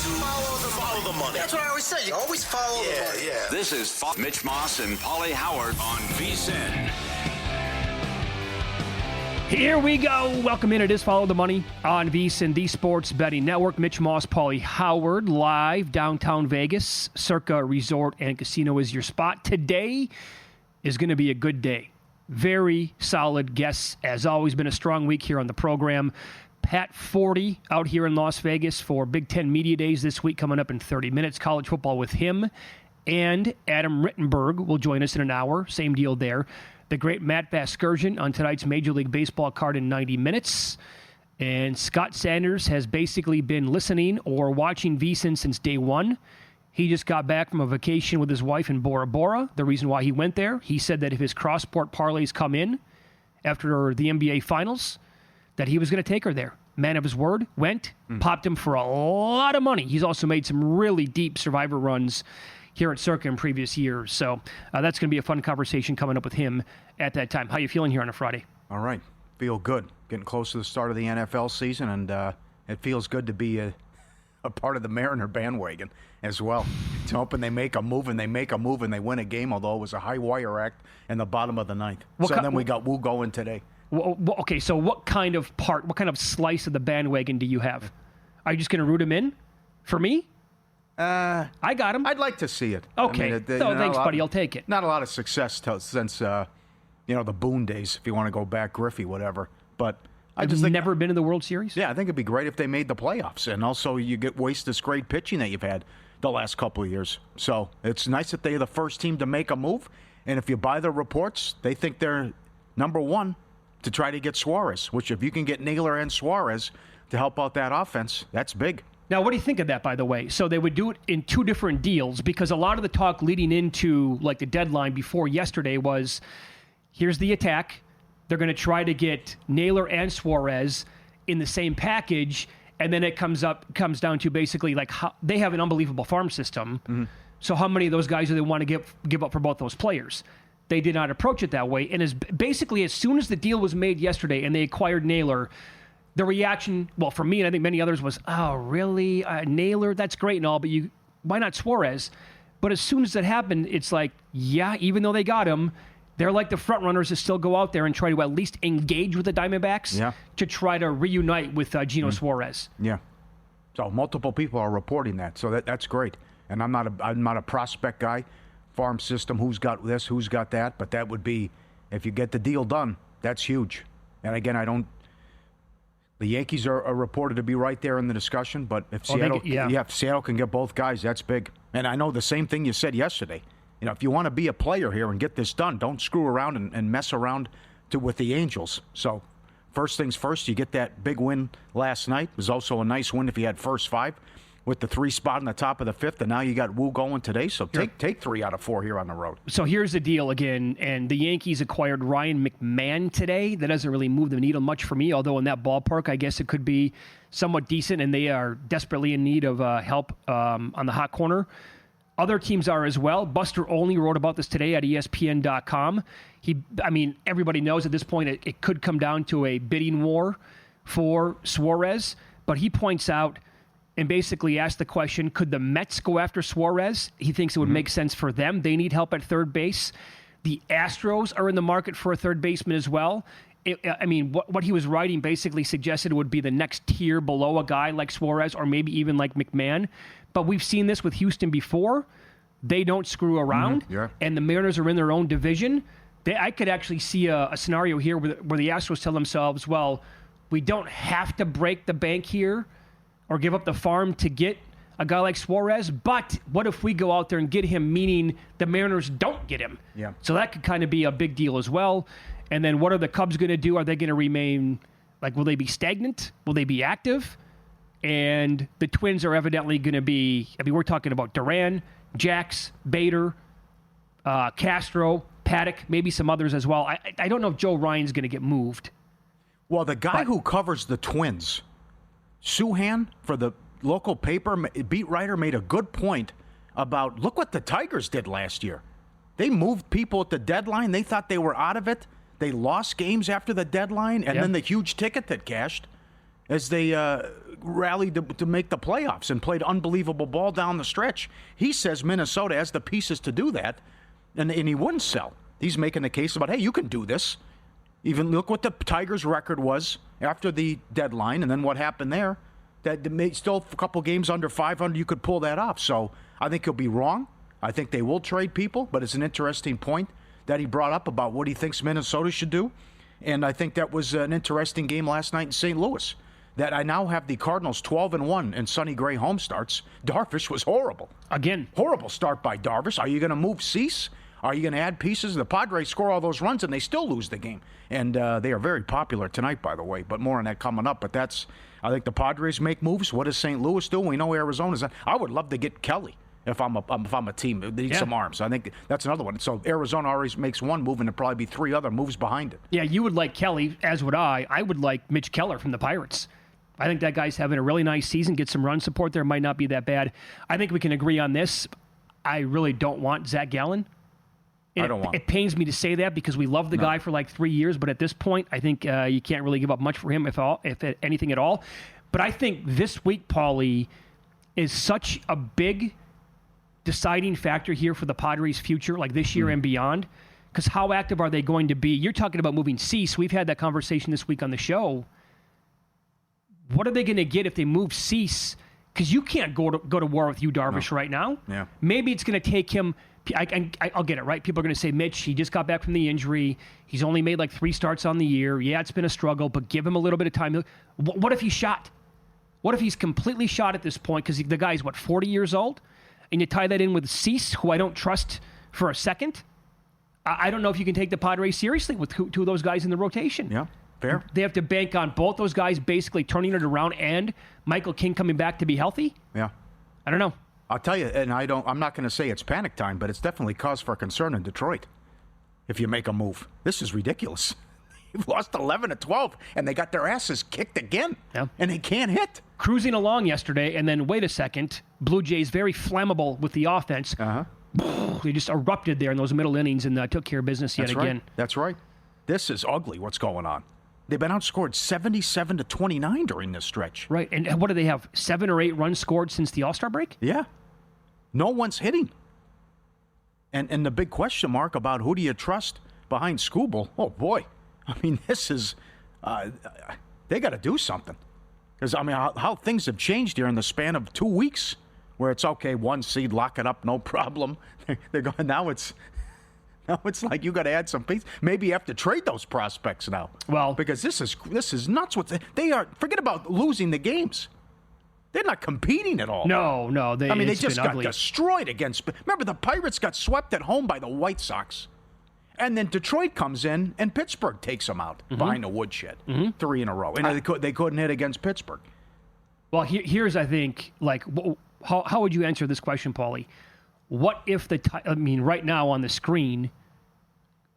Follow the money. That's what I always say. You always follow the money. Yeah. This is Mitch Moss and Pauly Howard on VSiN. Here we go. Welcome in. It is Follow the Money on VSiN, the Sports Betting Network. Mitch Moss, Pauly Howard, live downtown Vegas. Circa Resort and Casino is your spot. Today is going to be a good day. Very solid guests. As always, been a strong week here on the program. Pat Forde out here in Las Vegas for Big Ten Media Days this week, coming up in 30 minutes. College football with him. And Adam Rittenberg will join us in an hour. Same deal there. The great Matt Vasgersian on tonight's Major League Baseball card in 90 minutes. And Scott Sanders has basically been listening or watching VSiN since day one. He just got back from a vacation with his wife in Bora Bora. The reason why he went there, he said that if his cross-sport parlays come in after the NBA Finals, that he was going to take her there. Man of his word, went, popped him for a lot of money. He's also made some really deep survivor runs here at Circa in previous years. So that's going to be a fun conversation coming up with him at that time. How you feeling here on a Friday? All right. Feel good. Getting close to the start of the NFL season, and it feels good to be a part of the Mariner bandwagon as well. It's hoping they make a move, and they win a game, although it was a high-wire act in the bottom of the ninth. Then we got Woo going today. Well, okay, so what kind of slice of the bandwagon do you have? Are you just going to root him in for me? I got him. I'd like to see it. Okay. I mean, Thanks, buddy. I'll take it. Not a lot of success since the Boone days, if you want to go back, Griffey, whatever. But I just think, never been in the World Series? Yeah, I think it'd be great if they made the playoffs. And also you get waste this great pitching that you've had the last couple of years. So it's nice that they're the first team to make a move. And if you buy the reports, they think they're number one to try to get Suarez, which if you can get Naylor and Suarez to help out that offense, that's big. Now, what do you think of that, by the way? So they would do it in two different deals, because a lot of the talk leading into like the deadline before yesterday was, here's the attack. They're going to try to get Naylor and Suarez in the same package, and then it comes down to basically like how, they have an unbelievable farm system. Mm-hmm. So how many of those guys do they want to give up for both those players? They did not approach it that way. And as soon as the deal was made yesterday and they acquired Naylor, the reaction, well, for me and I think many others, was, oh, really? Naylor, that's great and all, but why not Suarez? But as soon as it happened, it's like, yeah, even though they got him, they're like the front runners to still go out there and try to at least engage with the Diamondbacks to try to reunite with Gino Suarez. Yeah. So multiple people are reporting that. So that's great. And I'm not a prospect guy. Farm system, who's got this, who's got that. But that would be, if you get the deal done, that's huge. And again, the Yankees are reported to be right there in the discussion, but if Seattle can get both guys, that's big. And I know the same thing you said yesterday. If you want to be a player here and get this done, don't screw around and mess around with the Angels. So first things first, you get that big win last night. It was also a nice win if you had first five with the 3 spot in the top of the fifth, and now you got Woo going today. So take 3 out of 4 here on the road. So here's the deal again, and the Yankees acquired Ryan McMahon today. That doesn't really move the needle much for me, although in that ballpark, I guess it could be somewhat decent, and they are desperately in need of help on the hot corner. Other teams are as well. Buster Olney wrote about this today at ESPN.com. Everybody knows at this point it could come down to a bidding war for Suarez, but he points out and basically asked the question, could the Mets go after Suarez? He thinks it would make sense for them. They need help at third base. The Astros are in the market for a third baseman as well. What he was writing basically suggested it would be the next tier below a guy like Suarez or maybe even like McMahon. But we've seen this with Houston before. They don't screw around, and the Mariners are in their own division. I could actually see a scenario here where the Astros tell themselves, well, we don't have to break the bank here or give up the farm to get a guy like Suarez, but what if we go out there and get him, meaning the Mariners don't get him? Yeah. So that could kind of be a big deal as well. And then what are the Cubs going to do? Are they going to remain, will they be stagnant? Will they be active? And the Twins are evidently going to be, we're talking about Duran, Jax, Bader, Castro, Paddock, maybe some others as well. I don't know if Joe Ryan's going to get moved. Well, the guy who covers the Twins, Suhan, for the local paper, beat writer, made a good point about, look what the Tigers did last year. They moved people at the deadline. They thought they were out of it. They lost games after the deadline, and then the huge ticket that cashed as they rallied to make the playoffs and played unbelievable ball down the stretch. He says Minnesota has the pieces to do that, and he wouldn't sell. He's making the case about, hey, you can do this. Even look what the Tigers' record was after the deadline, and then what happened there. That still a couple games under 500, you could pull that off. So I think he'll be wrong. I think they will trade people, but it's an interesting point that he brought up about what he thinks Minnesota should do. And I think that was an interesting game last night in St. Louis. That I now have the Cardinals 12-1 in Sonny Gray home starts. Darvish was horrible. Again. Horrible start by Darvish. Are you going to move Cease? Are you going to add pieces? The Padres score all those runs, and they still lose the game. And they are very popular tonight, by the way, but more on that coming up. But I think the Padres make moves. What does St. Louis do? We know Arizona's. I would love to get Kelly if I'm a team. They need some arms. I think that's another one. So Arizona already makes one move, and there'll probably be 3 other moves behind it. Yeah, you would like Kelly, as would I. I would like Mitch Keller from the Pirates. I think that guy's having a really nice season. Get some run support there. Might not be that bad. I think we can agree on this. I really don't want Zach Gallen. I don't want it. It pains me to say that because we loved the guy for like 3 years, but at this point, I think you can't really give up much for him, if anything at all. But I think this week, Pauly, is such a big deciding factor here for the Padres' future, like this year and beyond. Because how active are they going to be? You're talking about moving Cease. We've had that conversation this week on the show. What are they going to get if they move Cease? Because you can't go to war with Darvish right now. Yeah. Maybe it's going to take him. I'll get it, right? People are going to say, Mitch, he just got back from the injury. He's only made like 3 starts on the year. Yeah, it's been a struggle, but give him a little bit of time. What if he's shot? What if he's completely shot at this point? Because the guy's, 40 years old? And you tie that in with Cease, who I don't trust for a second. I don't know if you can take the Padres seriously with 2 of those guys in the rotation. Yeah, fair. They have to bank on both those guys basically turning it around and Michael King coming back to be healthy. Yeah. I don't know. I'll tell you, and I'm not going to say it's panic time, but it's definitely cause for concern in Detroit if you make a move. This is ridiculous. You've lost 11-12, and they got their asses kicked again, and they can't hit. Cruising along yesterday, and then wait a second, Blue Jays very flammable with the offense. They just erupted there in those middle innings and took care of business yet again. That's right. This is ugly, what's going on. They've been outscored 77-29 during this stretch. Right, and what do they have, 7 or 8 runs scored since the All-Star break? Yeah. No one's hitting. And the big question mark about who do you trust behind Skubal, oh boy. I mean, this is, they got to do something. Because, I mean, how things have changed here in the span of 2 weeks, where it's okay, 1 seed, lock it up, no problem. They're going, now it's like you got to add some pieces. Maybe you have to trade those prospects now. Well, because this is nuts. They are. Forget about losing the games. They're not competing at all. No. They just got destroyed against. Remember, the Pirates got swept at home by the White Sox, and then Detroit comes in and Pittsburgh takes them out behind the woodshed, 3 in a row. And they couldn't hit against Pittsburgh. Well, here's I think how would you answer this question, Pauly? What if right now on the screen,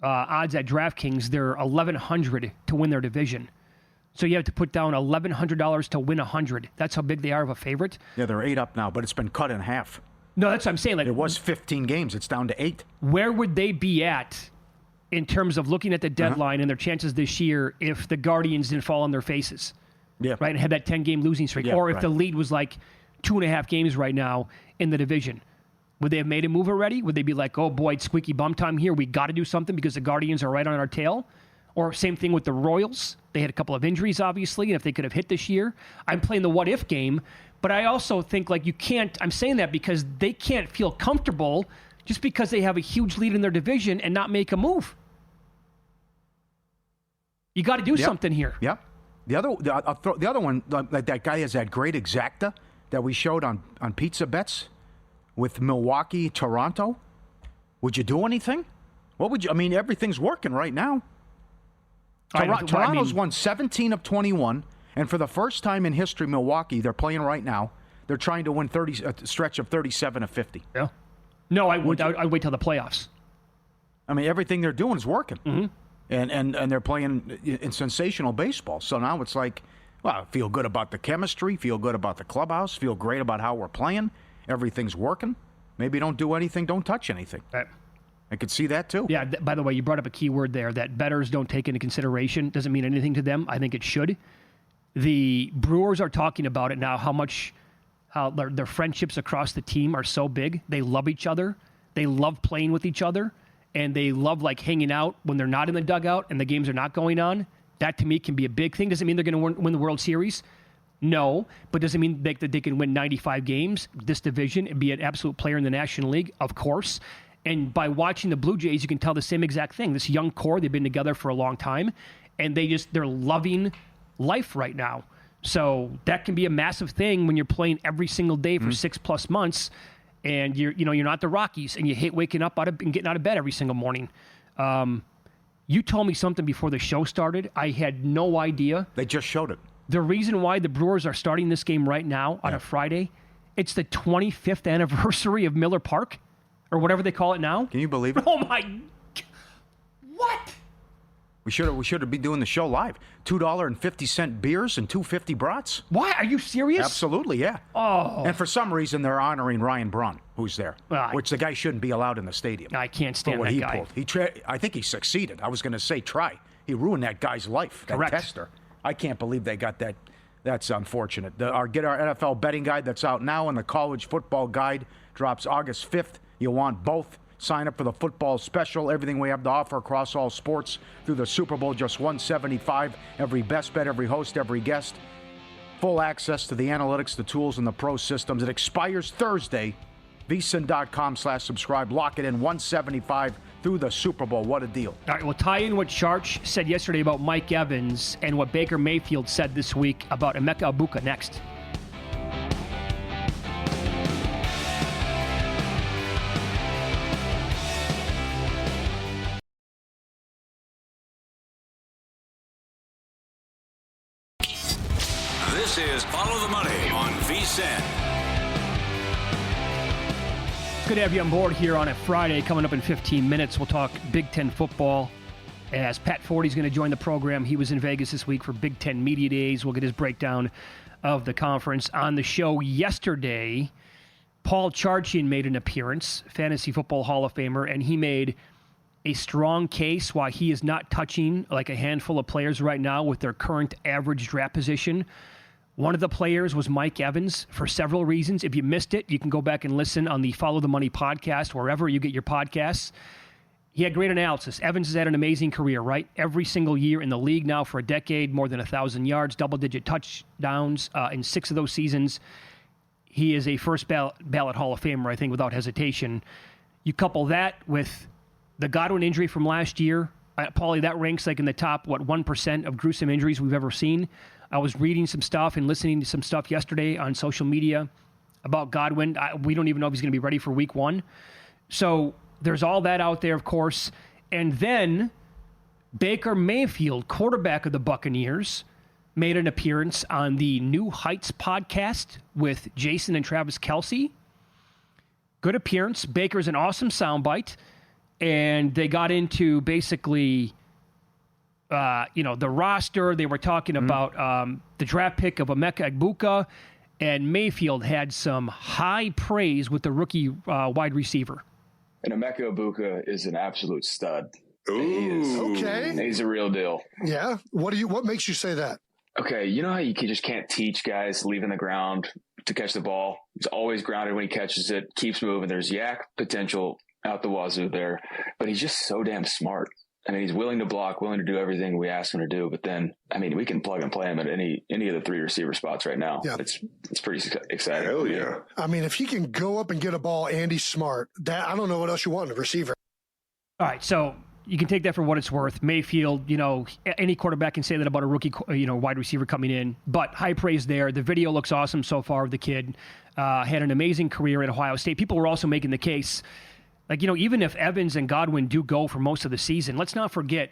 odds at DraftKings, they're 1,100 to win their division. So you have to put down $1,100 to win 100. That's how big they are of a favorite. Yeah, they're 8 up now, but it's been cut in half. No, that's what I'm saying. It was 15 games. It's down to 8. Where would they be at in terms of looking at the deadline and their chances this year if the Guardians didn't fall on their faces? Yeah. Right, and had that 10-game losing streak. Yeah, or if the lead was 2.5 games right now in the division. Would they have made a move already? Would they be like, oh boy, it's squeaky bum time here. We got to do something because the Guardians are right on our tail? Or same thing with the Royals. They had a couple of injuries, obviously, and if they could have hit this year. I'm playing the what-if game, but I also think you can't. I'm saying that because they can't feel comfortable just because they have a huge lead in their division and not make a move. You got to do something here. Yeah. The other one, that guy has that great exacta that we showed on Pizza Bets with Milwaukee, Toronto. Would you do anything? What would you? I mean, everything's working right now. Toronto's won 17 of 21, and for the first time in history, Milwaukee, they're playing right now. They're trying to win a stretch of 37 of 50. Yeah. No, I'd wait till the playoffs. I mean, everything they're doing is working. Mm-hmm. And they're playing in sensational baseball. So now it's feel good about the chemistry, feel good about the clubhouse, feel great about how we're playing. Everything's working. Maybe don't do anything, don't touch anything. Right. I could see that too. Yeah, by the way, you brought up a key word there that bettors don't take into consideration. Doesn't mean anything to them. I think it should. The Brewers are talking about it now, how their friendships across the team are so big. They love each other. They love playing with each other. And they love like hanging out when they're not in the dugout and the games are not going on. That to me can be a big thing. Doesn't mean they're going to win the World Series. No, but doesn't mean that they can win 95 games, this division, and be an absolute player in the National League, of course. And by watching the Blue Jays, you can tell the same exact thing. This young core, they've been together for a long time, and they're loving life right now. So that can be a massive thing when you're playing every single day for 6+ months, and you're not the Rockies, and you hate waking up and getting out of bed every single morning. You told me something before the show started. I had no idea. They just showed it. The reason why the Brewers are starting this game right now on a Friday, it's the 25th anniversary of Miller Park, or whatever they call it now. Can you believe it? Oh my! What? We should be doing the show live. $2.50 beers and $2.50 brats. Why? Are you serious? Absolutely, yeah. Oh. And for some reason, they're honoring Ryan Braun, who's there, which the guy shouldn't be allowed in the stadium. I can't stand that guy. Pulled. I think he succeeded. I was going to say try. He ruined that guy's life. Correct. That tester. I can't believe they got that. That's unfortunate. Get our NFL betting guide that's out now, and the college football guide drops August 5th. You want both. Sign up for the football special. Everything we have to offer across all sports through the Super Bowl, just $175. Every best bet, every host, every guest. Full access to the analytics, the tools, and the pro systems. It expires Thursday. VSiN.com/subscribe. Lock it in, $175 through the Super Bowl. What a deal. All right, we'll tie in what Charch said yesterday about Mike Evans and what Baker Mayfield said this week about Emeka Egbuka next. This is Follow the Money on VSiN. Good to have you on board here on a Friday. Coming up in 15 minutes, we'll talk Big Ten football as Pat Forde is going to join the program. He was in Vegas this week for Big Ten Media Days. We'll get his breakdown of the conference. On the show yesterday, Paul Charchian made an appearance, Fantasy Football Hall of Famer, and he made a strong case why he is not touching like a handful of players right now with their current average draft position. One of the players was Mike Evans for several reasons. If you missed it, you can go back and listen on the Follow the Money podcast, wherever you get your podcasts. He had great analysis. Evans has had an amazing career, right? Every single year in the league now for a decade, more than 1,000 yards, double-digit touchdowns in 6 of those seasons. He is a first ballot Hall of Famer, I think, without hesitation. You couple that with the Godwin injury from last year. Pauly, that ranks like in the top, 1% of gruesome injuries we've ever seen. I was reading some stuff and listening to some stuff yesterday on social media about Godwin. We don't even know if he's going to be ready for week 1. So there's all that out there, of course. And then Baker Mayfield, quarterback of the Buccaneers, made an appearance on the New Heights podcast with Jason and Travis Kelce. Good appearance. Baker's an awesome soundbite. And they got into basically the roster. They were talking about the draft pick of Emeka Egbuka, and Mayfield had some high praise with the rookie wide receiver. And Emeka Egbuka is an absolute stud. Ooh. Okay. He's a real deal. Yeah. What makes you say that? Okay, you know how you just can't teach guys leaving the ground to catch the ball? He's always grounded when he catches it, keeps moving. There's yak potential out the wazoo there, but he's just so damn smart. I mean, he's willing to block, willing to do everything we ask him to do. But then, I mean, we can plug and play him at any of the 3 receiver spots right now. Yeah. It's pretty exciting. Hell yeah. I mean, if he can go up and get a ball and he's smart, that I don't know what else you want in a receiver. All right, so you can take that for what it's worth. Mayfield, any quarterback can say that about a rookie, wide receiver coming in. But high praise there. The video looks awesome so far of the kid. Had an amazing career at Ohio State. People were also making the case, even if Evans and Godwin do go for most of the season, let's not forget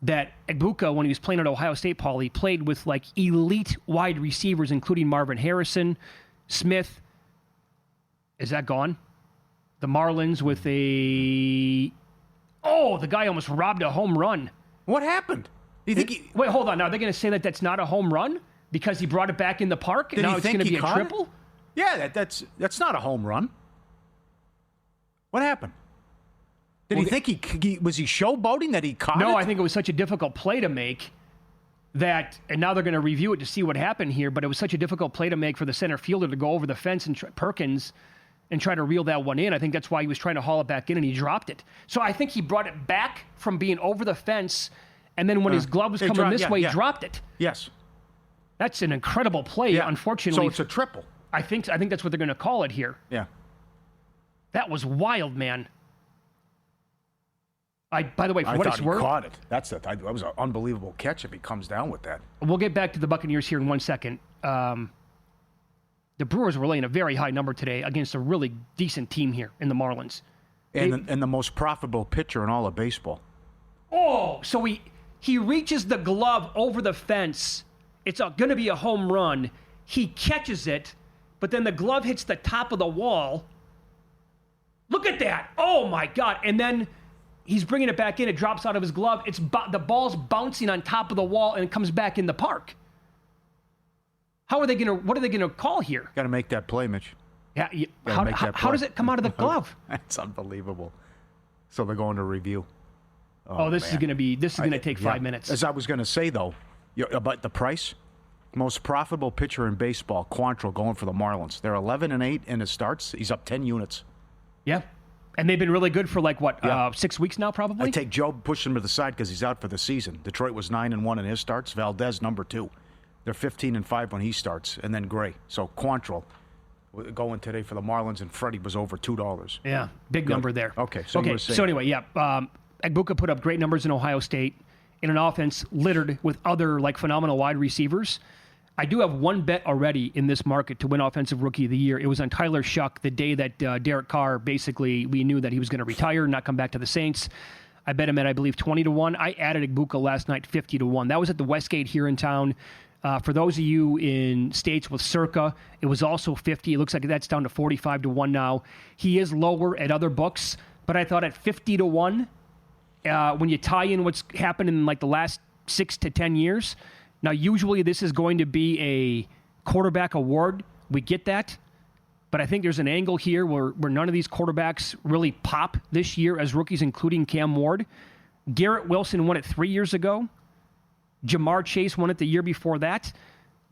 that Egbuka, when he was playing at Ohio State, Pauly, played with elite wide receivers, including Marvin Harrison, Smith. Is that gone? The Marlins with the guy almost robbed a home run. What happened? Do you think Wait, hold on. Now, they're going to say that that's not a home run because he brought it back in the park, and now it's going to be a triple? Yeah, that's not a home run. What happened? Did he think was he showboating that he caught it? No, I think it was such a difficult play to make that, and now they're going to review it to see what happened here, but it was such a difficult play to make for the center fielder to go over the fence and Perkins and try to reel that one in. I think that's why he was trying to haul it back in, and he dropped it. So I think he brought it back from being over the fence, and then when his glove was coming this way, he dropped it. Yes. That's an incredible play, unfortunately. So it's a triple. I think that's what they're going to call it here. Yeah. That was wild, man. By the way, for what it's worth, he caught it. That was an unbelievable catch if he comes down with that. We'll get back to the Buccaneers here in 1 second. The Brewers were laying a very high number today against a really decent team here in the Marlins. And the most profitable pitcher in all of baseball. Oh, so he reaches the glove over the fence. It's going to be a home run. He catches it, but then the glove hits the top of the wall. Look at that. Oh, my God. And then he's bringing it back in. It drops out of his glove. The ball's bouncing on top of the wall, and it comes back in the park. What are they going to call here? Got to make that play, Mitch. Yeah. How does it come out of the glove? That's unbelievable. So they're going to review. This is going to take 5 minutes. As I was going to say, though, about the price, most profitable pitcher in baseball, Quantrill, going for the Marlins. They're 11-8 in his starts. He's up 10 units. Yeah. And they've been really good for 6 weeks now, probably? I take Joe, push him to the side because he's out for the season. Detroit was 9-1 in his starts. Valdez, number 2. They're 15-5 when he starts, and then Gray. So Quantrill going today for the Marlins, and Freddie was over $2. Yeah, big number there. Okay, so anyway, Agbuka put up great numbers in Ohio State in an offense littered with other phenomenal wide receivers. I do have one bet already in this market to win Offensive Rookie of the Year. It was on Tyler Shuck the day that Derek Carr, basically, we knew that he was going to retire and not come back to the Saints. I bet him at, I believe, 20-1. I added Agbuka last night, 50-1. That was at the Westgate here in town. For those of you in states with Circa, it was also 50. It looks like that's down to 45-1 now. He is lower at other books, but I thought at 50-1, when you tie in what's happened in the last 6 to 10 years. Now, usually this is going to be a quarterback award. We get that. But I think there's an angle here where none of these quarterbacks really pop this year as rookies, including Cam Ward. Garrett Wilson won it 3 years ago. Jamar Chase won it the year before that.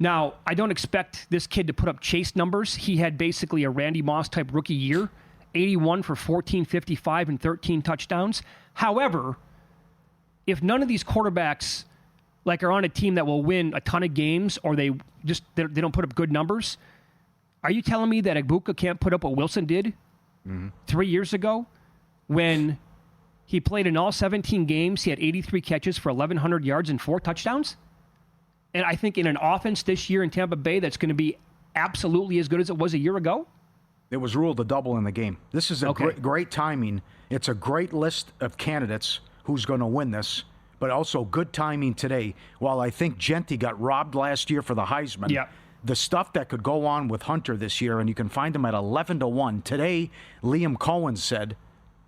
Now, I don't expect this kid to put up Chase numbers. He had basically a Randy Moss-type rookie year, 81 for 1455 and 13 touchdowns. However, if none of these quarterbacks are on a team that will win a ton of games, or they don't put up good numbers, are you telling me that Agbuka can't put up what Wilson did 3 years ago when he played in all 17 games? He had 83 catches for 1,100 yards and 4 touchdowns. And I think in an offense this year in Tampa Bay that's going to be absolutely as good as it was a year ago. It was ruled a double in the game. This is a great timing. It's a great list of candidates who's going to win this, but also good timing today. While I think Genty got robbed last year for the Heisman, the stuff that could go on with Hunter this year, and you can find him at 11-1. Today, Liam Cohen said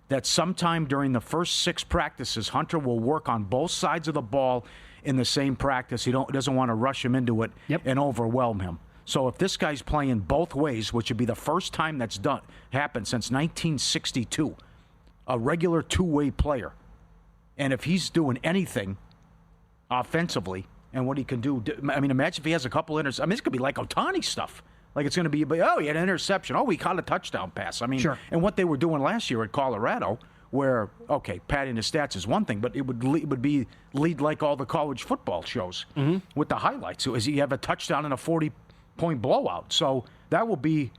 that sometime during the first 6 practices, Hunter will work on both sides of the ball in the same practice. He doesn't want to rush him into it and overwhelm him. So if this guy's playing both ways, which would be the first time that's happened since 1962, a regular two-way player, and if he's doing anything offensively and what he can do, I mean, imagine if he has a couple interceptions. I mean, it's going to be like Ohtani stuff. It's going to be, he had an interception. Oh, he caught a touchdown pass. I mean, and what they were doing last year at Colorado, where, padding the stats is one thing, but it would be lead like all the college football shows with the highlights. So you have a touchdown and a 40-point blowout. So that will be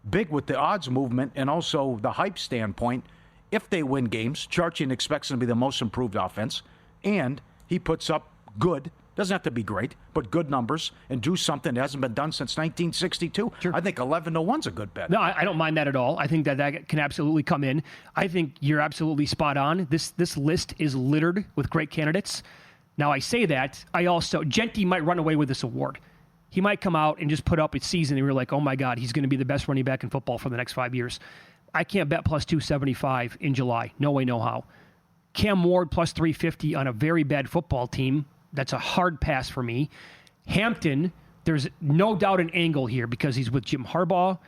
big with the odds movement and also the hype standpoint. If they win games, Charchian expects them to be the most improved offense, and he puts up good, doesn't have to be great, but good numbers and do something that hasn't been done since 1962. Sure. I think 11-1's a good bet. No, I don't mind that at all. I think that can absolutely come in. I think you're absolutely spot on. This list is littered with great candidates. Now, I say that. Genty might run away with this award. He might come out and just put up a season and you're like, oh my God, he's going to be the best running back in football for the next 5 years. I can't bet plus 275 in July. No way, no how. Cam Ward plus 350 on a very bad football team. That's a hard pass for me. Hampton, there's no doubt an angle here because he's with Jim Harbaugh,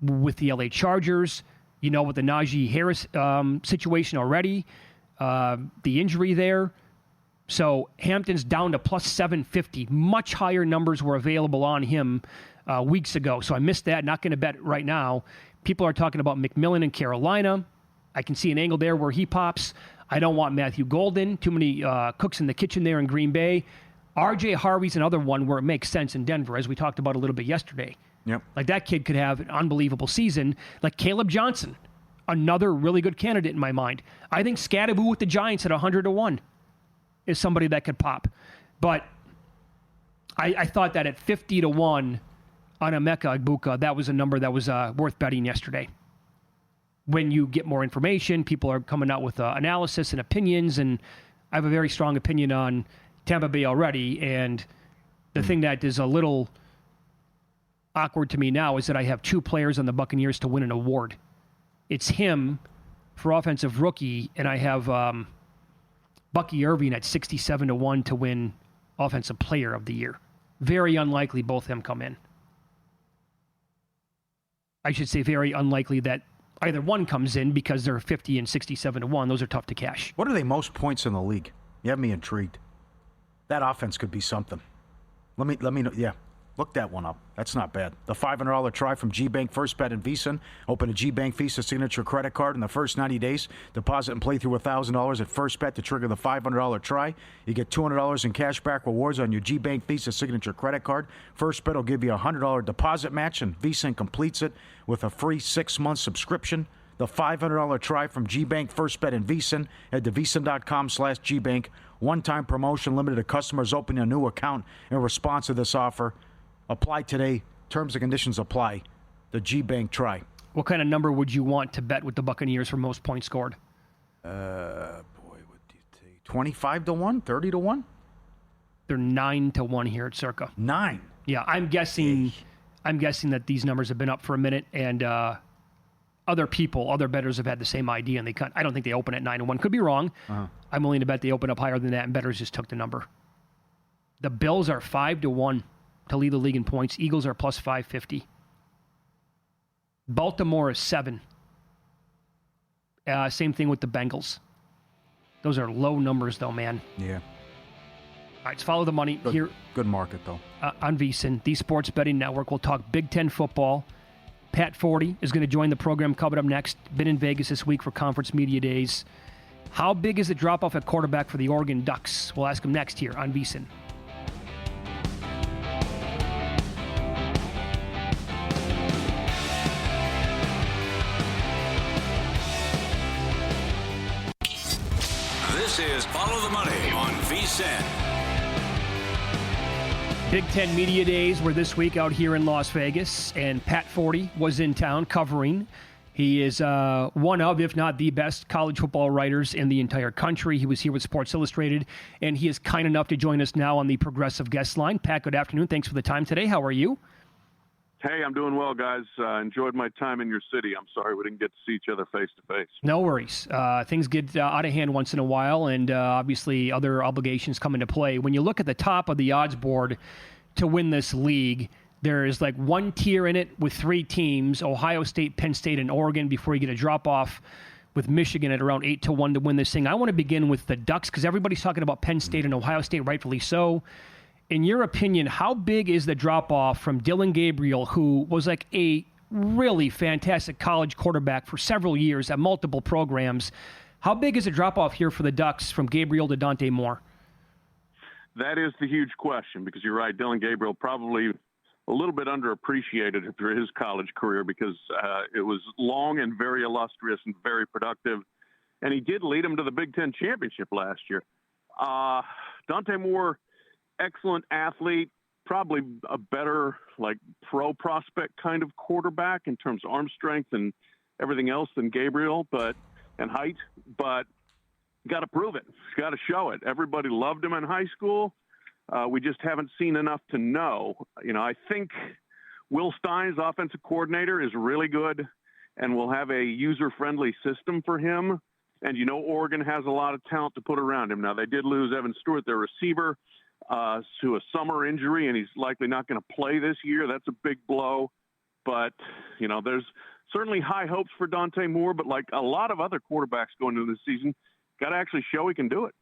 with the LA Chargers, with the Najee Harris situation already, the injury there. So Hampton's down to plus 750. Much higher numbers were available on him weeks ago. So I missed that. Not going to bet right now. People are talking about McMillan in Carolina. I can see an angle there where he pops. I don't want Matthew Golden. Too many cooks in the kitchen there in Green Bay. R.J. Harvey's another one where it makes sense in Denver, as we talked about a little bit yesterday. Yep. Like that kid could have an unbelievable season. Like Caleb Johnson, another really good candidate in my mind. I think Scadaboo with the Giants at 100-1 is somebody that could pop. But I thought that at 50-1 on Emeka Egbuka, that was a number that was worth betting yesterday. When you get more information, people are coming out with analysis and opinions, and I have a very strong opinion on Tampa Bay already, and the thing that is a little awkward to me now is that I have two players on the Buccaneers to win an award. It's him for offensive rookie, and I have Bucky Irving at 67-1 to win offensive player of the year. Very unlikely both of them come in. I should say very unlikely that either one comes in because they're 50 and 67-1. Those are tough to cash. What are they most points in the league? You have me intrigued. That offense could be something. Let me know. Yeah, look that one up. That's not bad. The $500 try from GBank First Bet and VSiN. Open a GBank Visa signature credit card in the first 90 days. Deposit and play through $1,000 at First Bet to trigger the $500 try. You get $200 in cash back rewards on your GBank Visa signature credit card. First Bet will give you a $100 deposit match, and VSiN completes it with a free 6-month subscription. The $500 try from GBank First Bet and VSiN. Head to VSiN.com/GBank. One-time promotion limited to customers opening a new account in response to this offer. Apply today. Terms and conditions apply. The GBank try. What kind of number would you want to bet with the Buccaneers for most points scored? What do you take? 25-1? 30-1? They're 9-1 here at Circa. 9? Yeah, I'm guessing that these numbers have been up for a minute, and other bettors have had the same idea, and I don't think they open at 9-1. Could be wrong. Uh-huh. I'm willing to bet they open up higher than that, and bettors just took the number. The Bills are 5-1 to lead the league in points. Eagles are plus 550. Baltimore is 7. Same thing with the Bengals. Those are low numbers, though, man. Yeah. All right, let's follow the money here. Good market, though. On VSiN, the Sports Betting Network. We'll talk Big Ten football. Pat Forde is going to join the program coming up next. Been in Vegas this week for Conference Media Days. How big is the drop-off at quarterback for the Oregon Ducks? We'll ask him next here on VSiN. This is Follow the Money on VSiN. Big Ten Media Days were this week out here in Las Vegas, and Pat Forde was in town covering. He is one of, if not the best, college football writers in the entire country. He was here with Sports Illustrated, and he is kind enough to join us now on the Progressive Guest Line. Pat, good afternoon. Thanks for the time today. How are you? Hey, I'm doing well, guys. Enjoyed my time in your city. I'm sorry we didn't get to see each other face to face. No worries. Things get out of hand once in a while, and obviously other obligations come into play. When you look at the top of the odds board to win this league, there is like one tier in it with 3 teams, Ohio State, Penn State, and Oregon, before you get a drop-off with Michigan at around 8-1 to win this thing. I want to begin with the Ducks because everybody's talking about Penn State and Ohio State, rightfully so. In your opinion, how big is the drop-off from Dylan Gabriel, who was like a really fantastic college quarterback for several years at multiple programs? How big is the drop-off here for the Ducks from Gabriel to Dante Moore? That is the huge question, because you're right. Dylan Gabriel probably a little bit underappreciated through his college career because it was long and very illustrious and very productive. And he did lead him to the Big Ten championship last year. Dante Moore, excellent athlete, probably a better like pro prospect kind of quarterback in terms of arm strength and everything else than Gabriel, and height, but got to prove it. Got to show it. Everybody loved him in high school. We just haven't seen enough to know. I think Will Stein's offensive coordinator is really good and will have a user-friendly system for him. And Oregon has a lot of talent to put around him. Now, they did lose Evan Stewart, their receiver, to a summer injury, and he's likely not going to play this year. That's a big blow. But, there's certainly high hopes for Dante Moore, but like a lot of other quarterbacks going into this season, got to actually show he can do it.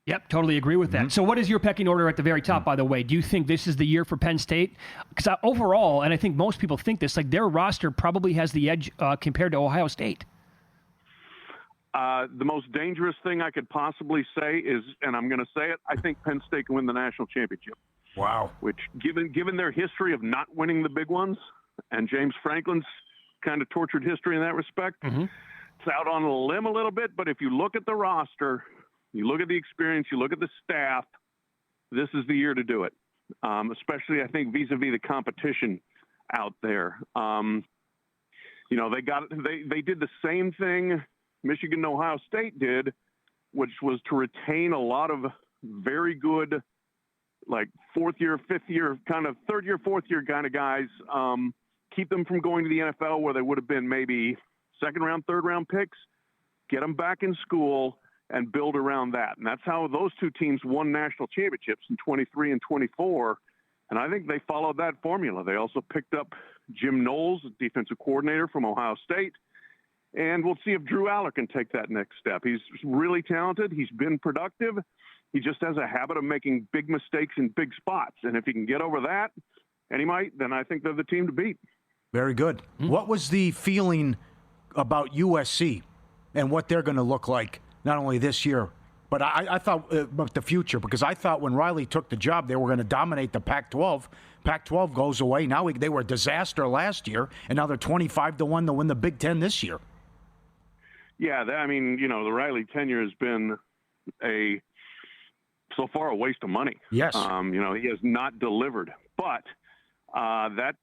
Yep, totally agree with that. So what is your pecking order at the very top, by the way? Do you think this is the year for Penn State? Because overall, and I think most people think this, like their roster probably has the edge compared to Ohio State. The most dangerous thing I could possibly say is, and I'm going to say it, I think Penn State can win the national championship. Wow. Which, given their history of not winning the big ones, and James Franklin's kind of tortured history in that respect, it's out on a limb a little bit. But if you look at the roster, you look at the experience, you look at the staff, this is the year to do it. Especially, I think, vis-a-vis the competition out there. You know, they did the same thing Michigan and Ohio State did, which was to retain a lot of very good, like fourth year, fifth year, kind of third year, fourth year kind of guys, keep them from going to the NFL where they would have been maybe second round, third round picks, get them back in school and build around that. And that's how those two teams won national championships in 23 and 24. And I think they followed that formula. They also picked up Jim Knowles, defensive coordinator from Ohio State. And we'll see if Drew Aller can take that next step. He's really talented. He's been productive. He just has a habit of making big mistakes in big spots. And if he can get over that, and he might, then I think they're the team to beat. Very good. What was the feeling about USC and what they're going to look like, not only this year, but I thought about the future, because I thought when Riley took the job, they were going to dominate the Pac-12. Pac-12 goes away. Now they were a disaster last year, and now they're 25-1 to win the Big Ten this year. Yeah, I mean, you know, the Riley tenure has been so far a waste of money. Yes. You know, he has not delivered, but that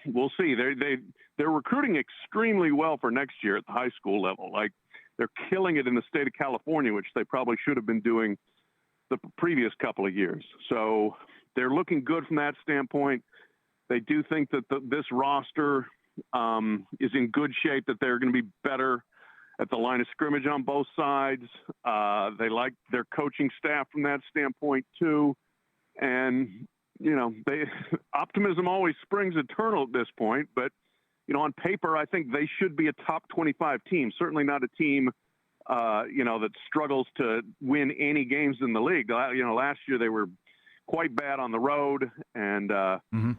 we'll see. They're recruiting extremely well for next year at the high school level. Like, they're killing it in the state of California, which they probably should have been doing the previous couple of years. So they're looking good from that standpoint. They do think that this roster is in good shape, that they're going to be better at the line of scrimmage on both sides. They like their coaching staff from that standpoint too. And, you know, optimism always springs eternal at this point, but, you know, on paper, I think they should be a top 25 team. Certainly not a team, you know, that struggles to win any games in the league. You know, last year they were quite bad on the road, and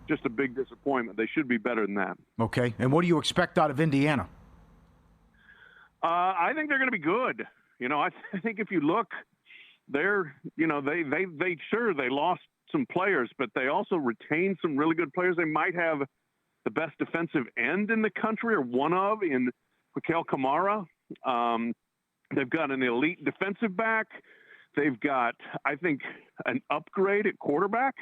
just a big disappointment. They should be better than that. Okay. And what do you expect out of Indiana? I think they're going to be good. You know, I think if you look, they're, you know, they lost some players, but they also retained some really good players. They might have the best defensive end in the country, or one of, in Mikhail Kamara. They've got an elite defensive back. They've got, I think, an upgrade at quarterback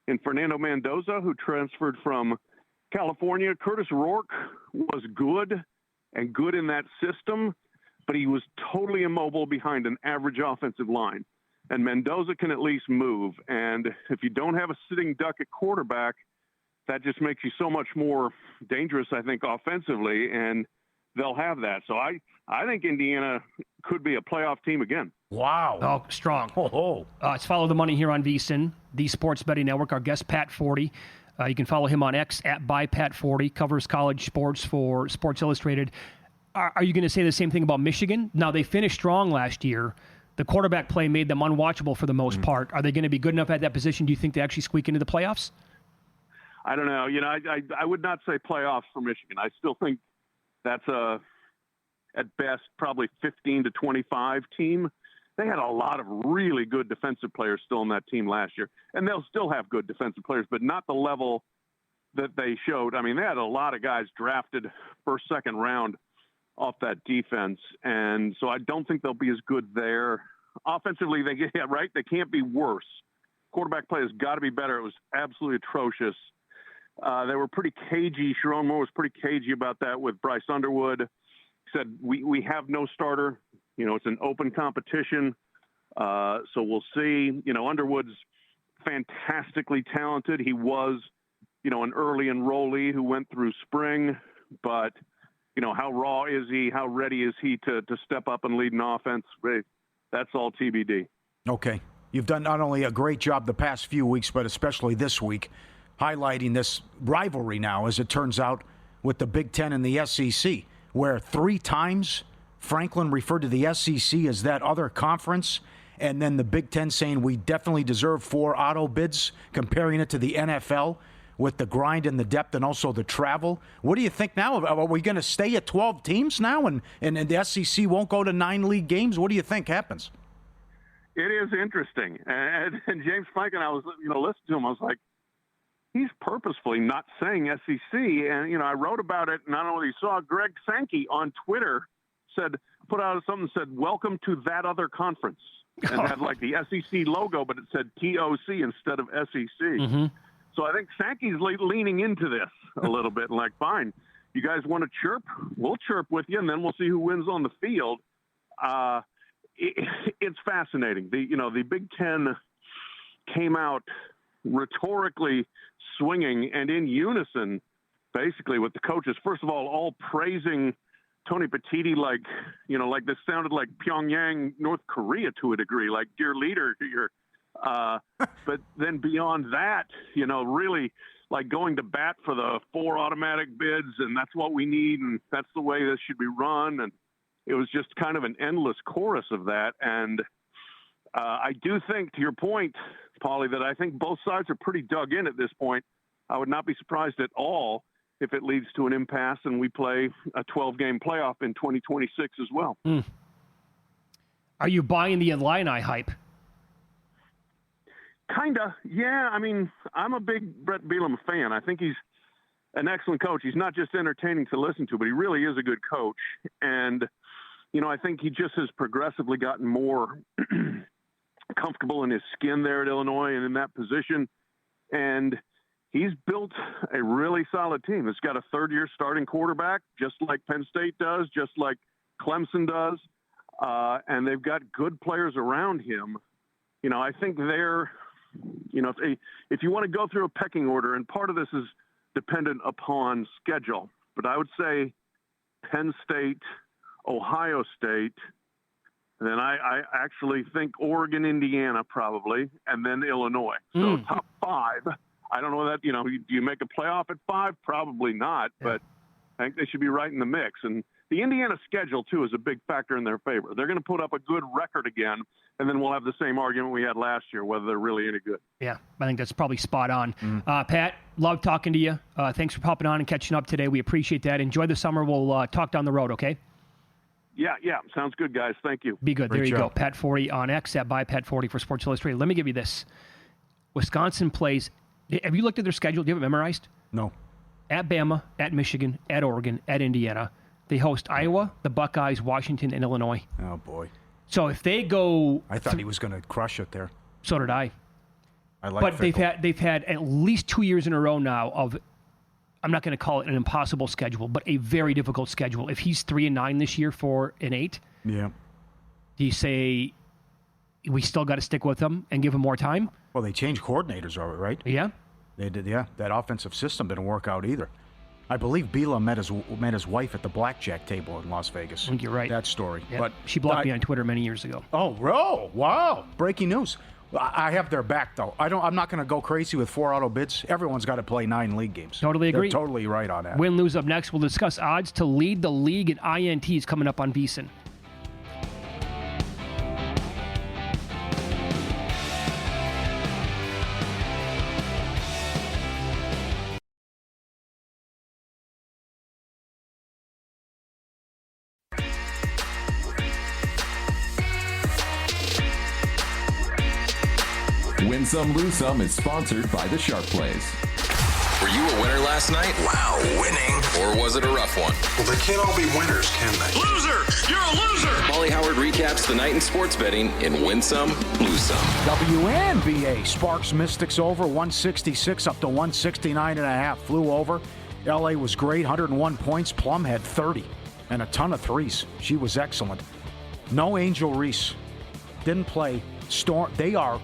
in Fernando Mendoza, who transferred from California. Curtis Rourke was good and good in that system, but he was totally immobile behind an average offensive line. And Mendoza can at least move. And if you don't have a sitting duck at quarterback, that just makes you so much more dangerous, I think, offensively, and they'll have that. So I think Indiana could be a playoff team again. Wow. Oh, strong. It's Follow the Money here on VSiN, the Sports Betting Network. Our guest, Pat Forde. You can follow him on X @byPatForde. Covers college sports for Sports Illustrated. Are you going to say the same thing about Michigan? Now, they finished strong last year. The quarterback play made them unwatchable for the most part. Are they going to be good enough at that position? Do you think they actually squeak into the playoffs? I don't know. You know, I would not say playoffs for Michigan. I still think that's at best, probably 15 to 25 team. They had a lot of really good defensive players still on that team last year, and they'll still have good defensive players, but not the level that they showed. I mean, they had a lot of guys drafted first, second round off that defense, and so I don't think they'll be as good there. Offensively, they can't be worse. Quarterback play has got to be better. It was absolutely atrocious. They were pretty cagey. Sharon Moore was pretty cagey about that with Bryce Underwood. He said, we have no starter. You know, it's an open competition. So we'll see. You know, Underwood's fantastically talented. He was, you know, an early enrollee who went through spring. But, you know, how raw is he? How ready is he to step up and lead an offense? That's all TBD. Okay. You've done not only a great job the past few weeks, but especially this week, highlighting this rivalry now, as it turns out, with the Big Ten and the SEC, where 3 times Franklin referred to the SEC as that other conference, and then the Big Ten saying we definitely deserve 4 auto bids, comparing it to the NFL with the grind and the depth and also the travel. What do you think now? Are we going to stay at 12 teams now and the SEC won't go to 9 league games? What do you think happens? It is interesting. And James Frank and I was, listening to him, I was like, he's purposefully not saying SEC. And, I wrote about it, and I don't know whether you saw Greg Sankey on Twitter put out something that said, welcome to that other conference. And had like the SEC logo, but it said TOC instead of SEC. Mm-hmm. So I think Sankey's leaning into this a little bit. Like, fine, you guys want to chirp? We'll chirp with you, and then we'll see who wins on the field. It's fascinating. The Big Ten came out rhetorically swinging and in unison, basically, with the coaches. First of all praising Tony Petitti like this sounded like Pyongyang, North Korea to a degree, like, dear leader, but then beyond that, really like going to bat for the 4 automatic bids, and that's what we need, and that's the way this should be run. And it was just kind of an endless chorus of that. And I do think, to your point, Pauly, that I think both sides are pretty dug in at this point. I would not be surprised at all if it leads to an impasse and we play a 12-game playoff in 2026 as well. Mm. Are you buying the Illini hype? Kinda, yeah. I mean, I'm a big Brett Bielema fan. I think he's an excellent coach. He's not just entertaining to listen to, but he really is a good coach. And, I think he just has progressively gotten more comfortable in his skin there at Illinois and in that position. And he's built a really solid team. It's got a third-year starting quarterback, just like Penn State does, just like Clemson does. And they've got good players around him. I think they're, if you want to go through a pecking order, and part of this is dependent upon schedule, but I would say Penn State, Ohio State, and then I actually think Oregon, Indiana probably, and then Illinois. So top 5. I don't know that, do you make a playoff at 5? Probably not, but I think they should be right in the mix. And the Indiana schedule, too, is a big factor in their favor. They're going to put up a good record again, and then we'll have the same argument we had last year, whether they're really any good. Yeah, I think that's probably spot on. Pat, love talking to you. Thanks for popping on and catching up today. We appreciate that. Enjoy the summer. We'll talk down the road, okay? Yeah. Sounds good, guys. Thank you. Be good. There you go. Pat Forde on X at Pat Forde for Sports Illustrated. Let me give you this. Wisconsin plays. Have you looked at their schedule? Do you have it memorized? No. At Bama, at Michigan, at Oregon, at Indiana. They host Iowa, the Buckeyes, Washington, and Illinois. Oh, boy. So if they go... I thought he was going to crush it there. So did I. But they've had at least 2 years in a row now of, I'm not going to call it an impossible schedule, but a very difficult schedule. If he's 3-9 this year, 4-8, yeah. Do you say we still got to stick with him and give him more time? Well, they changed coordinators already, right? Yeah. They did, yeah. That offensive system didn't work out either. I believe Bielema met his wife at the blackjack table in Las Vegas. I think you're right. That story. Yeah. But she blocked me on Twitter many years ago. Oh, wow. Breaking news. I have their back, though. I'm not going to go crazy with 4 auto bids. Everyone's got to play 9 league games. Totally agree. They're totally right on that. Win, lose up next. We'll discuss odds to lead the league in INTs coming up on VSiN. Win Some, Lose Some is sponsored by the Sharp Plays. Were you a winner last night? Wow, winning. Or was it a rough one? Well, they can't all be winners, can they? Loser! You're a loser! Pauly Howard recaps the night in sports betting in Win Some, Lose Some. WNBA. Sparks Mystics over 166 up to 169.5. Flew over. LA was great, 101 points. Plum had 30 and a ton of threes. She was excellent. No Angel Reese. Didn't play. Storm. They are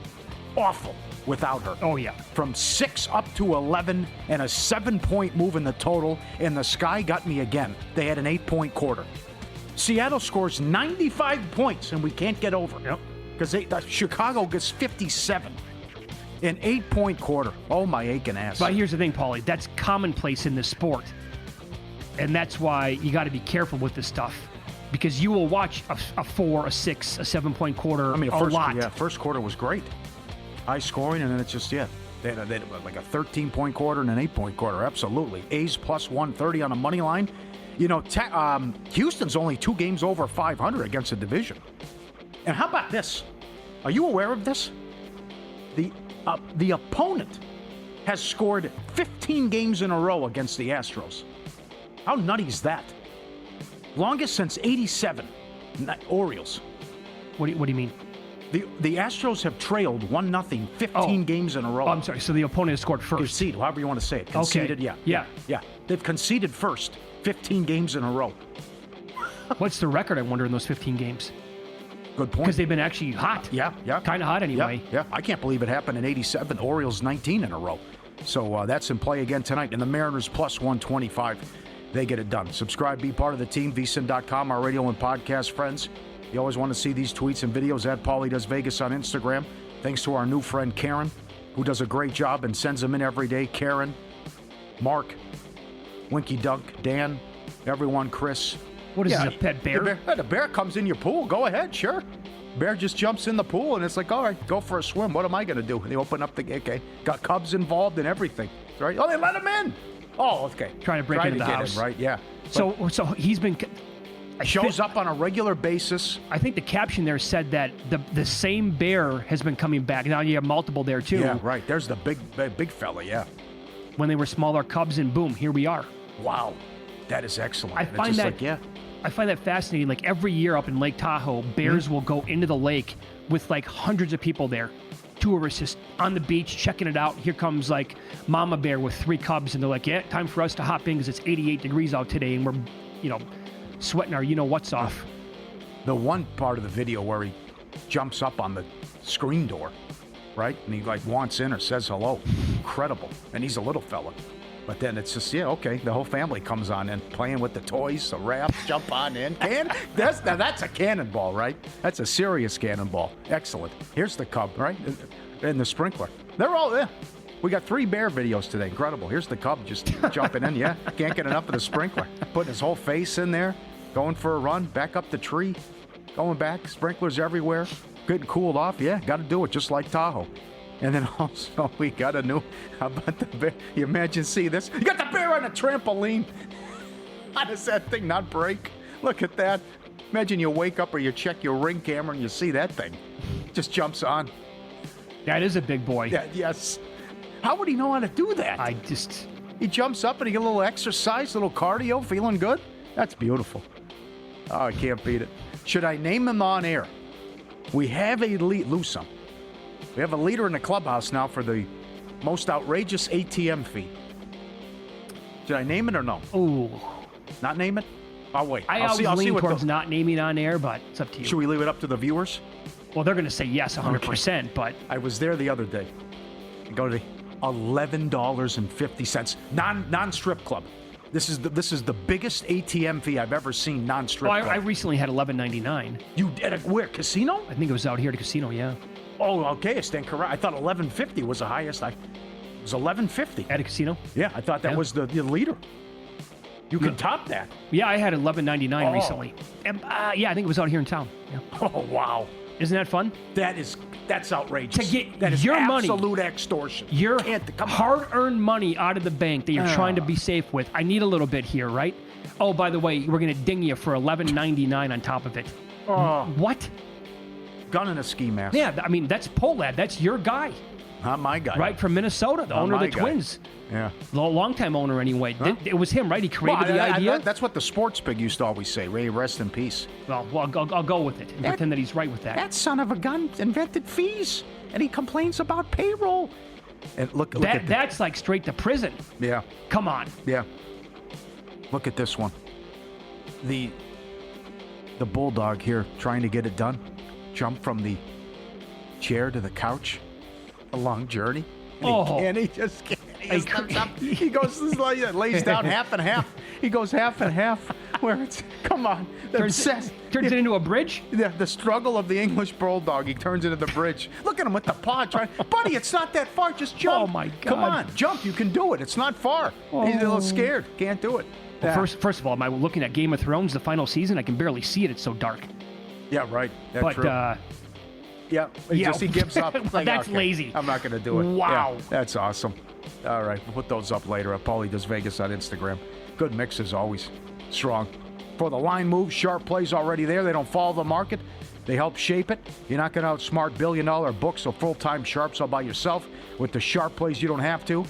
awful without her. Oh, yeah. From 6 up to 11 and a 7-point move in the total, and the Sky got me again. They had an 8-point quarter. Seattle scores 95 points, and we can't get over. Yep. Because Chicago gets 57. An 8-point quarter. Oh, my aching ass. But here's the thing, Pauly. That's commonplace in this sport. And that's why you got to be careful with this stuff. because you will watch a 4, a 6, a 7-point quarter a lot. Yeah, first quarter was great. High scoring, and then it's just, they had like a 13-point quarter and an 8-point quarter. Absolutely. A's plus 130 on the money line. You know, Houston's only 2 games over 500 against the division. And how about this? Are you aware of this? The opponent has scored 15 games in a row against the Astros. How nutty is that? Longest since '87. Orioles. What do you mean? The Astros have trailed 1-0 15 games in a row. Oh, I'm sorry. So the opponent has scored first. Conceded, however you want to say it. Conceded, okay. Yeah. They've conceded first 15 games in a row. What's the record, I wonder, in those 15 games? Good point. Because they've been actually hot. Yeah. Kind of hot anyway. Yeah. I can't believe it happened in '87. Orioles 19 in a row. So that's in play again tonight. And the Mariners plus 125. They get it done. Subscribe, be part of the team, vsin.com, our radio and podcast friends. You always want to see these tweets and videos at Pauly Does Vegas on Instagram. Thanks to our new friend Karen, who does a great job and sends them in every day. Karen, Mark, Winky Dunk, Dan, everyone, Chris. What is this, a pet bear? The bear comes in your pool. Go ahead, sure. Bear just jumps in the pool, and it's like, all right, go for a swim. What am I going to do? And they open up got Cubs involved and everything. Right? Oh, they let him in. Oh, okay. Trying to break into the house. In, right, yeah. So he's been... Shows up on a regular basis. I think the caption there said that the same bear has been coming back. Now you have multiple there, too. Yeah, right. There's the big fella, yeah. When they were smaller cubs, and boom, here we are. Wow. That is excellent. I find that fascinating. Like every year up in Lake Tahoe, bears will go into the lake with like hundreds of people there. Tourists just on the beach checking it out. Here comes like mama bear with 3 cubs, and they're like, yeah, time for us to hop in because it's 88 degrees out today, and we're, sweating our what's off. The one part of the video where he jumps up on the screen door, right? And he like wants in or says hello. Incredible. And he's a little fella. But then it's just, okay, the whole family comes on in, playing with the toys, the wraps, jump on in. That's a cannonball, right? That's a serious cannonball. Excellent. Here's the cub, right? And the sprinkler. They're all there. We got 3 bear videos today. Incredible. Here's the cub just jumping in. Yeah, can't get enough of the sprinkler. Putting his whole face in there, going for a run, back up the tree, going back, sprinklers everywhere, getting cooled off. Yeah, got to do it just like Tahoe. And then also we got a new, how about the bear? You imagine, see this? You got the bear on a trampoline. How does that thing not break? Look at that. Imagine you wake up or you check your Ring camera and you see that thing. Just jumps on. That is a big boy. Yeah, yes. How would he know how to do that? He jumps up and he get a little exercise, a little cardio, feeling good. That's beautiful. Oh, I can't beat it. Should I name him on air? We have a lead, lose some. We have a leader in the clubhouse now for the most outrageous ATM fee. Should I name it or no? Ooh. Not name it? I'll wait. I'll lean towards not naming on air, but it's up to you. Should we leave it up to the viewers? Well, they're going to say yes 100%, okay. But... I was there the other day. Go to $11.50. Non-strip club. This is the biggest ATM fee I've ever seen non-strip club. I recently had $11.99. You did it where? Casino? I think it was out here at a casino, yeah. Oh, okay. I stand correct. I thought $11.50 was the highest. It was $11.50 at a casino. Yeah, I thought that was the leader. You can top that. Yeah, I had $11.99 recently. And, yeah, I think it was out here in town. Yeah. Oh, wow. Isn't that fun? That's outrageous. To get that is your absolute money, extortion. Your hard-earned money out of the bank that you're trying to be safe with. I need a little bit here, right? Oh, by the way, we're going to ding you for $11.99 on top of it. What? Gun in a ski mask. Yeah, I mean, that's Polad. That's your guy. Not my guy. Right, from Minnesota, the owner of the Twins. Yeah. Long-time owner, anyway. Huh? It was him, right? He created the idea? That's what the sports pig used to always say. Ray, rest in peace. Well, I'll go with it and pretend that he's right with that. That son of a gun invented fees, and he complains about payroll. And look at that's like straight to prison. Yeah. Come on. Yeah. Look at this one. The bulldog here trying to get it done. Jump from the chair to the couch. A long journey. And he just can't. He goes lays down half and half. He goes half and half. Where it's come on. Turns it into a bridge? Yeah, the struggle of the English bulldog. He turns it into the bridge. Look at him with the paw. Buddy, it's not that far. Just jump. Oh my God. Come on, jump. You can do it. It's not far. He's a little scared. Can't do it. Well, first of all, am I looking at Game of Thrones, the final season? I can barely see it. It's so dark. Yeah, right. That's true. Yeah, he gives up. That's lazy. I'm not going to do it. Wow. Yeah, that's awesome. All right, we'll put those up later. Pauly Does Vegas on Instagram. Good mix as always. Strong. For the line moves, sharp plays already there. They don't follow the market. They help shape it. You're not going to outsmart billion-dollar books or full-time sharps all by yourself. With the sharp plays, you don't have to.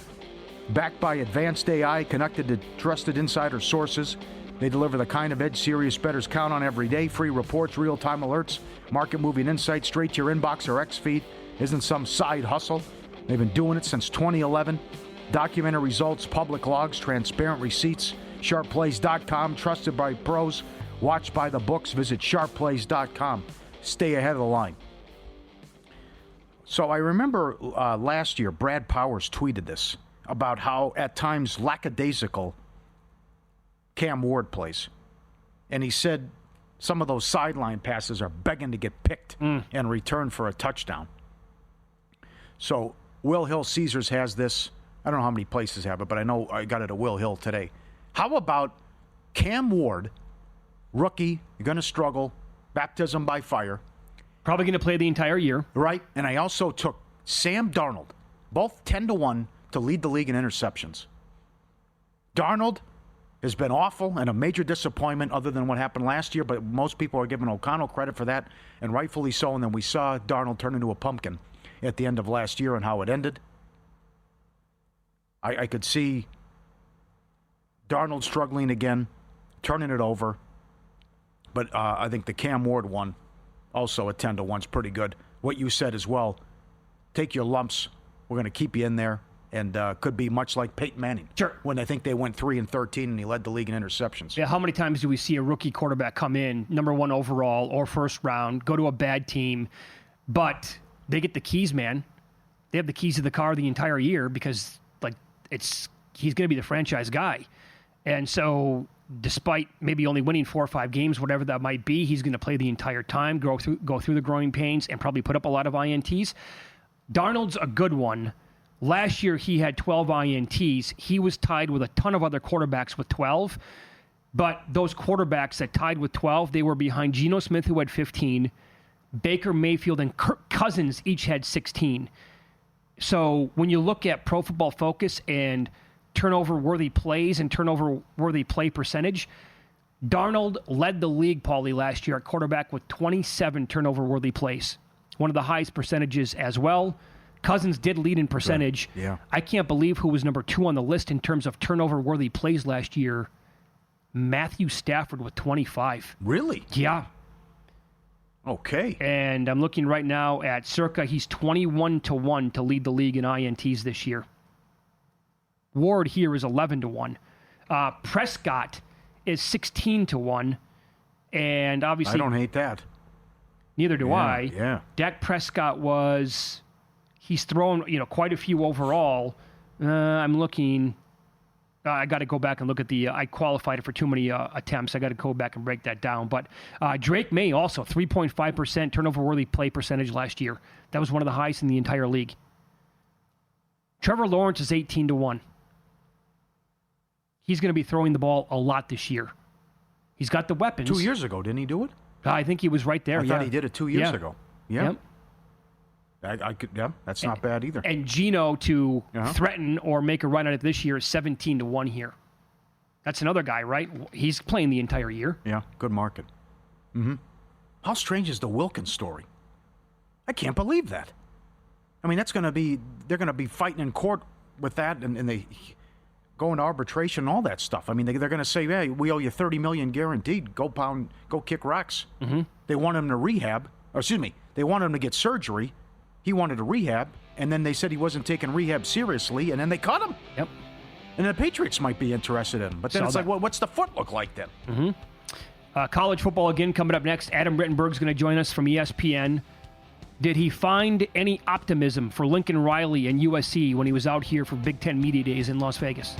Backed by advanced AI, connected to trusted insider sources. They deliver the kind of edge serious bettors count on every day. Free reports, real-time alerts, market-moving insights straight to your inbox or X feed. Isn't some side hustle. They've been doing it since 2011. Documented results, public logs, transparent receipts. Sharpplays.com, trusted by pros, watched by the books. Visit sharpplays.com. Stay ahead of the line. So I remember last year, Brad Powers tweeted this about how at times lackadaisical Cam Ward plays. And he said some of those sideline passes are begging to get picked in return for a touchdown. So Will Hill Caesars has this. I don't know how many places have it, but I know I got it at Will Hill today. How about Cam Ward, rookie, you're going to struggle, baptism by fire. Probably going to play the entire year. Right. And I also took Sam Darnold, both 10-1 to lead the league in interceptions. Darnold has been awful and a major disappointment other than what happened last year, but most people are giving O'Connell credit for that, and rightfully so. And then we saw Darnold turn into a pumpkin at the end of last year and how it ended. I could see Darnold struggling again, turning it over. But I think the Cam Ward one, also at 10-1, is pretty good. What you said as well, take your lumps. We're going to keep you in there. And could be much like Peyton Manning. Sure. When I think they went 3-13 and he led the league in interceptions. Yeah, how many times do we see a rookie quarterback come in, number 1 overall or first round, go to a bad team, but they get the keys, man. They have the keys to the car the entire year because he's going to be the franchise guy. And so despite maybe only winning 4 or 5 games, whatever that might be, he's going to play the entire time, go through the growing pains, and probably put up a lot of INTs. Darnold's a good one. Last year, he had 12 INTs. He was tied with a ton of other quarterbacks with 12. But those quarterbacks that tied with 12, they were behind Geno Smith, who had 15. Baker Mayfield and Kirk Cousins each had 16. So when you look at Pro Football Focus and turnover-worthy plays and turnover-worthy play percentage, Darnold led the league, Pauly, last year at quarterback with 27 turnover-worthy plays. One of the highest percentages as well. Cousins did lead in percentage. Right. Yeah. I can't believe who was number 2 on the list in terms of turnover-worthy plays last year. Matthew Stafford with 25. Really? Yeah. Okay. And I'm looking right now at Circa. He's 21-1 to lead the league in INTs this year. Ward here is 11-1. Prescott is 16-1. And obviously, I don't hate that. Neither do I. Yeah. Dak Prescott he's thrown, quite a few overall. I'm looking. I got to go back and look at I qualified it for too many attempts. I got to go back and break that down. But Drake May also 3.5% turnover-worthy play percentage last year. That was one of the highest in the entire league. Trevor Lawrence is 18-1. He's going to be throwing the ball a lot this year. He's got the weapons. 2 years ago, didn't he do it? I think he was right there. I thought he did it 2 years ago. Yeah. Yep. I could. Yeah, that's not bad either. And Geno to threaten or make a run at it this year is 17-1 here. That's another guy, right? He's playing the entire year. Yeah, good market. Mm-hmm. How strange is the Wilkins story? I can't believe that. I mean, they're going to be fighting in court with that, and they go into arbitration and all that stuff. I mean, they're going to say, hey, we owe you $30 million guaranteed. Go kick rocks. Mm-hmm. They want him to rehab. They want him to get surgery. He wanted to rehab, and then they said he wasn't taking rehab seriously, and then they cut him. Yep. And the Patriots might be interested in him. But then it's like, well, what's the foot look like then? Mm-hmm. College football again coming up next. Adam Rittenberg's going to join us from ESPN. Did he find any optimism for Lincoln Riley and USC when he was out here for Big Ten Media Days in Las Vegas?